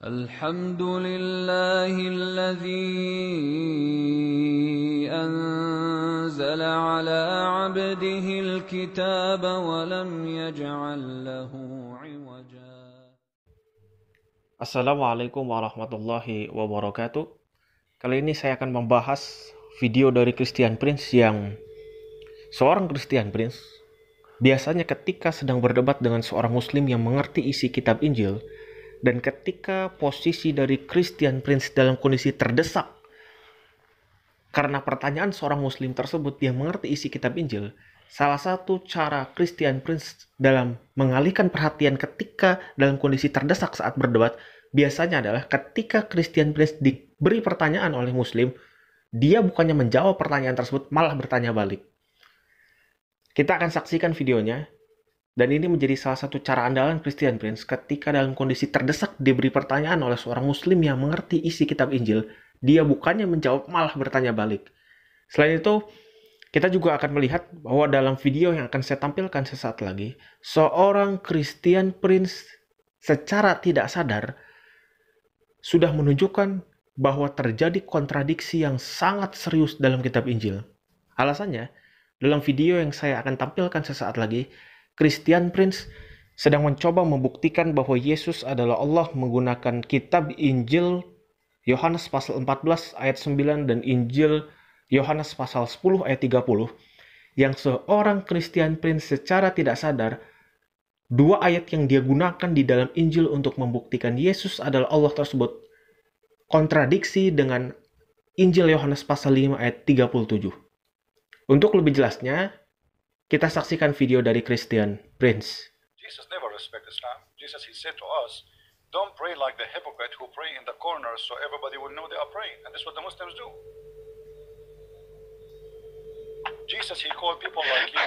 الحمد لله الذي أنزل على عبده الكتاب ولم يجعل له عوجا. Assalamualaikum warahmatullahi wabarakatuh. Kali ini saya akan membahas video dari Christian Prince yang seorang Christian Prince biasanya ketika sedang berdebat dengan seorang muslim yang mengerti isi kitab Injil, dan ketika posisi dari Christian Prince dalam kondisi terdesak karena pertanyaan seorang muslim tersebut yang mengerti isi kitab Injil, salah satu cara Christian Prince dalam mengalihkan perhatian ketika dalam kondisi terdesak saat berdebat biasanya adalah ketika Christian Prince diberi pertanyaan oleh muslim, dia bukannya menjawab pertanyaan tersebut, malah bertanya balik. Kita akan saksikan videonya. Dan ini menjadi salah satu cara andalan Christian Prince ketika dalam kondisi terdesak diberi pertanyaan oleh seorang muslim yang mengerti isi kitab Injil, dia bukannya menjawab malah bertanya balik. Selain itu, kita juga akan melihat bahwa dalam video yang akan saya tampilkan sesaat lagi, seorang Christian Prince secara tidak sadar sudah menunjukkan bahwa terjadi kontradiksi yang sangat serius dalam kitab Injil. Alasannya, dalam video yang saya akan tampilkan sesaat lagi, Christian Prince sedang mencoba membuktikan bahwa Yesus adalah Allah menggunakan kitab Injil Yohanes pasal 14 ayat 9 dan Injil Yohanes pasal 10 ayat 30, yang seorang Christian Prince secara tidak sadar dua ayat yang dia gunakan di dalam Injil untuk membuktikan Yesus adalah Allah tersebut kontradiksi dengan Injil Yohanes pasal 5 ayat 37. Untuk lebih jelasnya, kita saksikan video dari Christian Prince. Jesus never respect Islam. Jesus, he said to us, don't pray like the hypocrite who pray in the corners so everybody will know they are praying. And that's what the Muslims do. Jesus, he called people like you.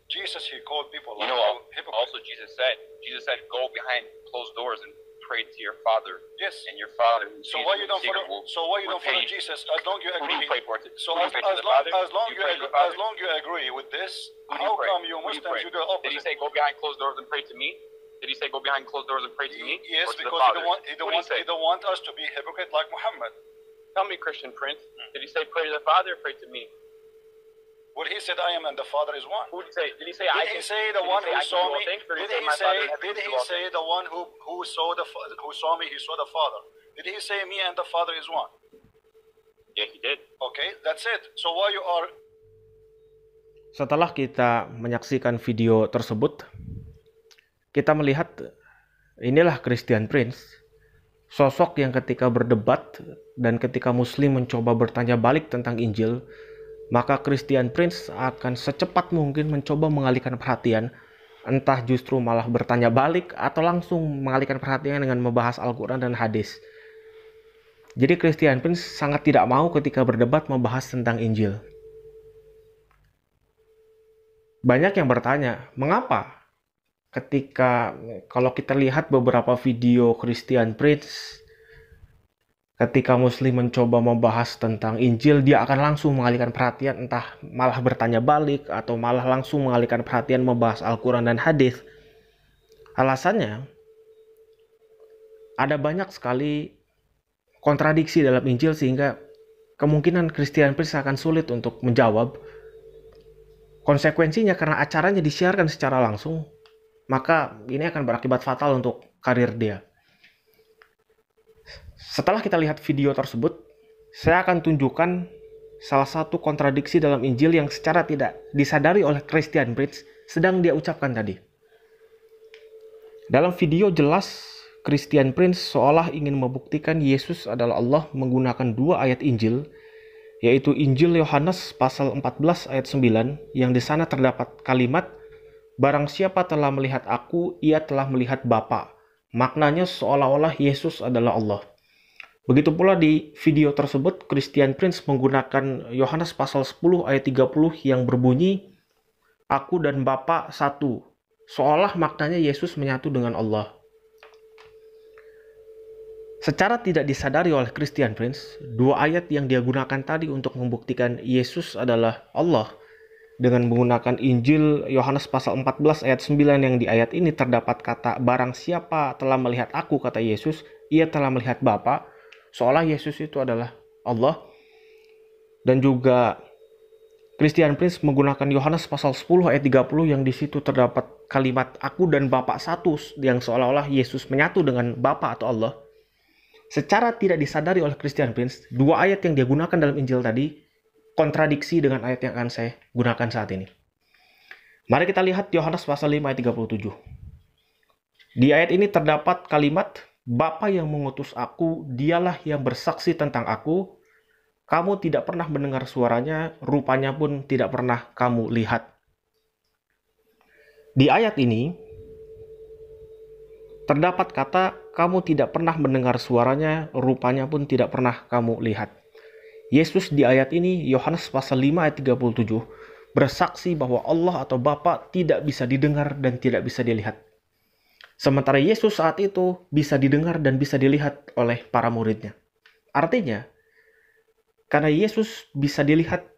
Jesus, he called people like you hypocrites. Also Jesus said, go behind closed doors and pray to your Father. Yes. And your Father. So why you don't follow? So why you don't follow Jesus? As long you Who do agree. you pray for? So Who do you pray to the Father? as long You pray to the Father? you agree with this, Who do you how pray? come you Who do Muslims pray? you do the Did he opposite? say go behind closed doors and pray to me? Did he say go behind closed doors and pray to me? Yes, or to because the Father? he What did don't want us to be hypocrite like Muhammad. Tell me, Christian Prince. Did he say pray to the Father or pray to me? Well, he said, I am and the Father is one. Who did he say? Did he say Did I he can? say the did he one say who I can saw do all me? things, or Did say he my Father say? in heaven Did can he do all say things? the one who saw me? He saw the Father. Did he say me and the Father is one? Yeah, he did. Okay, that's it. So why you are? Setelah kita menyaksikan video tersebut, kita melihat inilah Christian Prince, sosok yang ketika berdebat dan ketika muslim mencoba bertanya balik tentang Injil, maka Christian Prince akan secepat mungkin mencoba mengalihkan perhatian, entah justru malah bertanya balik atau langsung mengalihkan perhatian dengan membahas Al-Quran dan hadis. Jadi Christian Prince sangat tidak mau ketika berdebat membahas tentang Injil. Banyak yang bertanya, mengapa? Ketika kalau kita lihat beberapa video Christian Prince, ketika muslim mencoba membahas tentang Injil, dia akan langsung mengalihkan perhatian, entah malah bertanya balik atau malah langsung mengalihkan perhatian membahas Al-Quran dan hadis. Alasannya, ada banyak sekali kontradiksi dalam Injil sehingga kemungkinan Christian Prince akan sulit untuk menjawab. Konsekuensinya karena acaranya disiarkan secara langsung, maka ini akan berakibat fatal untuk karir dia. Setelah kita lihat video tersebut, saya akan tunjukkan salah satu kontradiksi dalam Injil yang secara tidak disadari oleh Christian Prince sedang dia ucapkan tadi. Dalam video jelas, Christian Prince seolah ingin membuktikan Yesus adalah Allah menggunakan dua ayat Injil, yaitu Injil Yohanes pasal 14 ayat 9, yang di sana terdapat kalimat, barang siapa telah melihat aku, ia telah melihat Bapa. Maknanya seolah-olah Yesus adalah Allah. Begitu pula di video tersebut, Christian Prince menggunakan Yohanes pasal 10 ayat 30 yang berbunyi, aku dan Bapa satu. Seolah maknanya Yesus menyatu dengan Allah. Secara tidak disadari oleh Christian Prince, dua ayat yang dia gunakan tadi untuk membuktikan Yesus adalah Allah dengan menggunakan Injil Yohanes pasal 14 ayat 9 yang di ayat ini terdapat kata barang siapa telah melihat aku, kata Yesus, ia telah melihat Bapa, seolah Yesus itu adalah Allah. Dan juga Christian Prince menggunakan Yohanes pasal 10 ayat 30 yang di situ terdapat kalimat aku dan Bapa satu, yang seolah-olah Yesus menyatu dengan Bapa atau Allah. Secara tidak disadari oleh Christian Prince, dua ayat yang dia gunakan dalam Injil tadi kontradiksi dengan ayat yang akan saya gunakan saat ini. Mari kita lihat Yohanes pasal 5 ayat 37. Di ayat ini terdapat kalimat, Bapa yang mengutus aku, dialah yang bersaksi tentang aku. Kamu tidak pernah mendengar suaranya, rupanya pun tidak pernah kamu lihat. Di ayat ini terdapat kata, kamu tidak pernah mendengar suaranya, rupanya pun tidak pernah kamu lihat. Yesus di ayat ini, Yohanes pasal 5 ayat 37, bersaksi bahwa Allah atau Bapa tidak bisa didengar dan tidak bisa dilihat. Sementara Yesus saat itu bisa didengar dan bisa dilihat oleh para muridnya. Artinya, karena Yesus bisa dilihat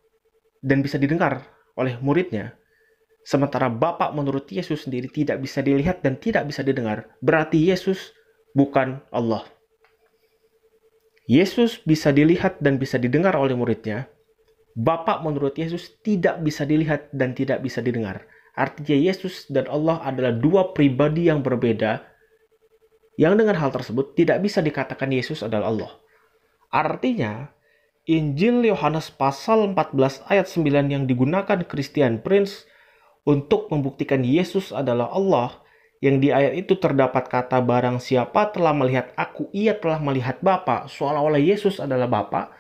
dan bisa didengar oleh muridnya, sementara Bapa menurut Yesus sendiri tidak bisa dilihat dan tidak bisa didengar, berarti Yesus bukan Allah. Yesus bisa dilihat dan bisa didengar oleh muridnya. Bapa menurut Yesus tidak bisa dilihat dan tidak bisa didengar. Artinya Yesus dan Allah adalah dua pribadi yang berbeda, yang dengan hal tersebut tidak bisa dikatakan Yesus adalah Allah. Artinya, Injil Yohanes pasal 14 ayat 9 yang digunakan Christian Prince untuk membuktikan Yesus adalah Allah, yang di ayat itu terdapat kata barang siapa telah melihat aku, ia telah melihat Bapa, seolah-olah Yesus adalah Bapa,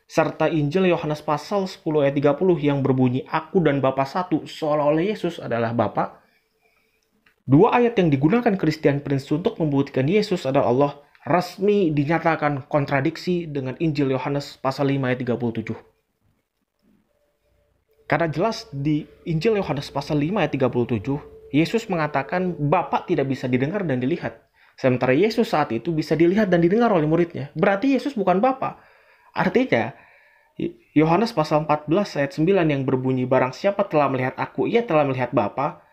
serta Injil Yohanes pasal 10 ayat 30 yang berbunyi aku dan Bapa satu, seolah-olah Yesus adalah Bapa. Dua ayat yang digunakan Christian Prince untuk membuktikan Yesus adalah Allah resmi dinyatakan kontradiksi dengan Injil Yohanes pasal 5 ayat 37. Karena jelas di Injil Yohanes pasal 5 ayat 37, Yesus mengatakan Bapa tidak bisa didengar dan dilihat. Sementara Yesus saat itu bisa dilihat dan didengar oleh muridnya. Berarti Yesus bukan Bapa. Artinya, Yohanes pasal 14 ayat 9 yang berbunyi barang siapa telah melihat aku, ia telah melihat Bapa,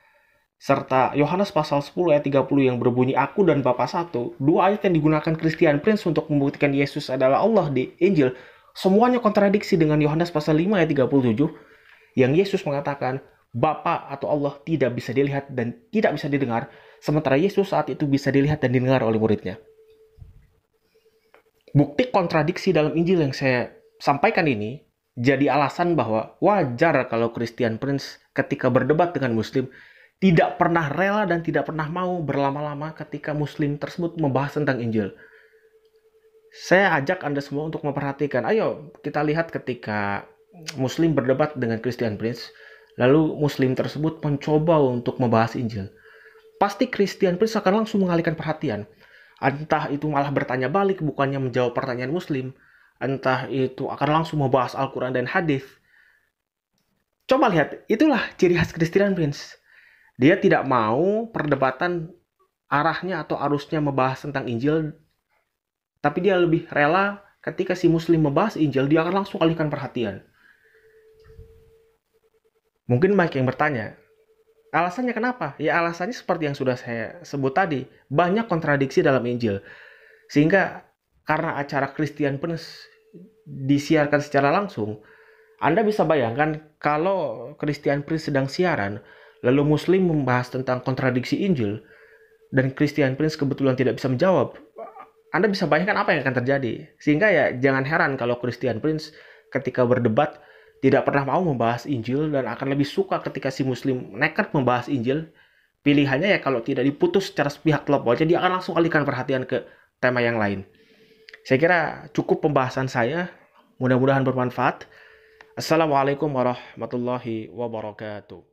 serta Yohanes pasal 10 ayat 30 yang berbunyi aku dan Bapa satu, dua ayat yang digunakan Christian Prince untuk membuktikan Yesus adalah Allah di Injil, semuanya kontradiksi dengan Yohanes pasal 5 ayat 37 yang Yesus mengatakan Bapa atau Allah tidak bisa dilihat dan tidak bisa didengar, sementara Yesus saat itu bisa dilihat dan didengar oleh muridnya. Bukti kontradiksi dalam Injil yang saya sampaikan ini jadi alasan bahwa wajar kalau Christian Prince ketika berdebat dengan Muslim tidak pernah rela dan tidak pernah mau berlama-lama ketika Muslim tersebut membahas tentang Injil. Saya ajak Anda semua untuk memperhatikan, ayo kita lihat ketika Muslim berdebat dengan Christian Prince, lalu Muslim tersebut mencoba untuk membahas Injil. Pasti Christian Prince akan langsung mengalihkan perhatian. Entah itu malah bertanya balik, bukannya menjawab pertanyaan Muslim. Entah itu akan langsung membahas Al-Quran dan hadis. Coba lihat, itulah ciri khas Christian Prince. Dia tidak mau perdebatan arahnya atau arusnya membahas tentang Injil, tapi dia lebih rela ketika si Muslim membahas Injil, dia akan langsung alihkan perhatian. Mungkin banyak yang bertanya, alasannya kenapa? Ya alasannya seperti yang sudah saya sebut tadi, banyak kontradiksi dalam Injil. Sehingga karena acara Christian Prince disiarkan secara langsung, Anda bisa bayangkan kalau Christian Prince sedang siaran, lalu Muslim membahas tentang kontradiksi Injil, dan Christian Prince kebetulan tidak bisa menjawab, Anda bisa bayangkan apa yang akan terjadi. Sehingga ya jangan heran kalau Christian Prince ketika berdebat tidak pernah mau membahas Injil dan akan lebih suka ketika si Muslim nekat membahas Injil. Pilihannya ya kalau tidak diputus secara sepihak telap aja, dia akan langsung alihkan perhatian ke tema yang lain. Saya kira cukup pembahasan saya. Mudah-mudahan bermanfaat. Assalamualaikum warahmatullahi wabarakatuh.